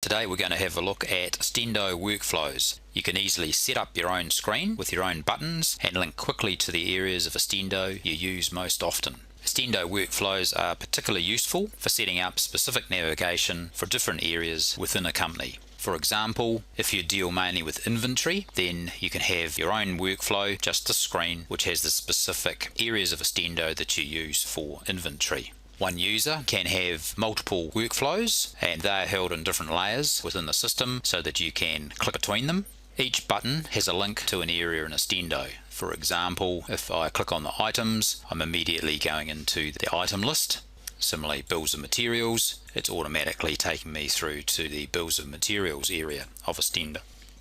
Today we're going to have a look at Ostendo Work Flows. You can easily set up your own screen with your own buttons and link quickly to the areas of Ostendo you use most often. Ostendo Work Flows are particularly useful for setting up specific navigation for different areas within a company. For example, if you deal mainly with inventory, then you can have your own workflow, just a screen which has the specific areas of Ostendo that you use for inventory. One user can have multiple workflows and they are held in different layers within the system so that you can click between them. Each button has a link to an area in Ostendo. For example, if I click on the items, I'm immediately going into the item list. Similarly, bills of materials, it's automatically taking me through to the bills of materials area of Ostendo.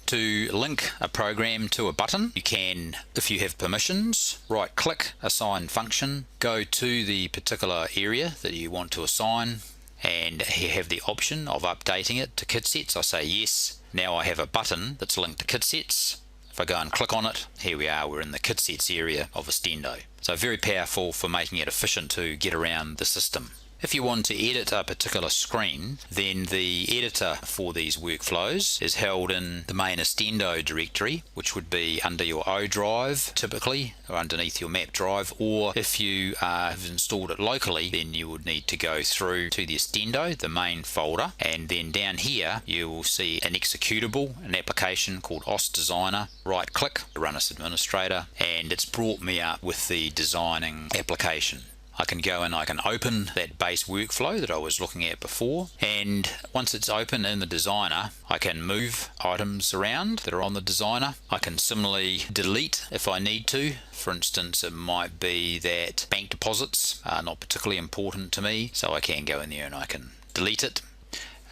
To link a program to a button, you can, if you have permissions, right click, assign function, go to the particular area that you want to assign, and you have the option of updating it to kit sets. I say yes. Now I have a button that's linked to kit sets. If I go and click on it, here we are, we're in the kit sets area of Ostendo. So very powerful for making it efficient to get around the system. If you want to edit a particular screen, then the editor for these workflows is held in the main Ostendo directory, which would be under your O drive typically, or underneath your map drive, or if you have installed it locally, then you would need to go through to the Ostendo, the main folder, and then down here you will see an executable, an application called Ost Designer. Right click, run as administrator, and it's brought me up with the designing application. I can go and I can open that base workflow that I was looking at before, and once it's open in the designer, I can move items around that are on the designer. I can similarly delete if I need to. For instance, it might be that bank deposits are not particularly important to me, so I can go in there and I can delete it.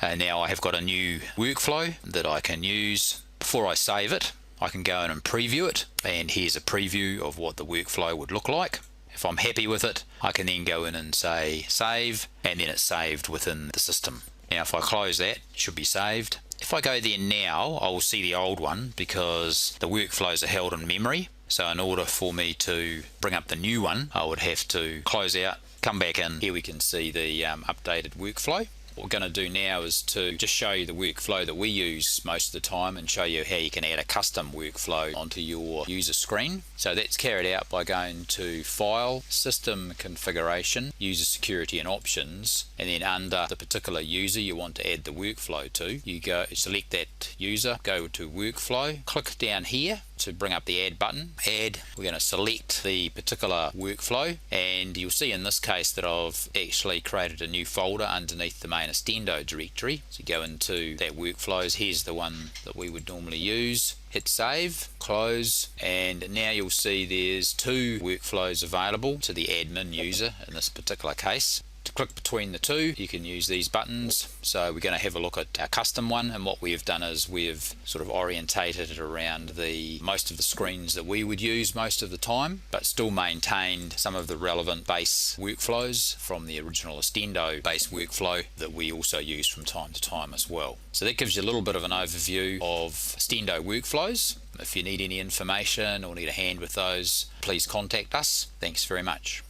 Now I have got a new workflow that I can use. Before I save it, I can go in and preview it, and here's a preview of what the workflow would look like. If I'm happy with it, I can then go in and say save, and then it's saved within the system. Now if I close that, it should be saved. If I go there now, I will see the old one because the workflows are held in memory. So in order for me to bring up the new one, I would have to close out, come back in. Here we can see the updated workflow. What we're going to do now is to just show you the workflow that we use most of the time and show you how you can add a custom workflow onto your user screen. So that's carried out by going to File, System Configuration, User Security and Options, and then under the particular user you want to add the workflow to, you go select that user, go to Workflow, click down here to bring up the Add button. Add, we're going to select the particular workflow, and you'll see in this case that I've actually created a new folder underneath the main Ostendo directory. So you go into that workflows, here's the one that we would normally use. Hit save, close, and now you'll see there's two workflows available to the admin user in this particular case. To click between the two, you can use these buttons. So we're going to have a look at our custom one, and what we have done is we've sort of orientated it around the most of the screens that we would use most of the time, but still maintained some of the relevant base workflows from the original Ostendo base workflow that we also use from time to time as well. So that gives you a little bit of an overview of Ostendo workflows. If you need any information or need a hand with those, please contact us. Thanks very much.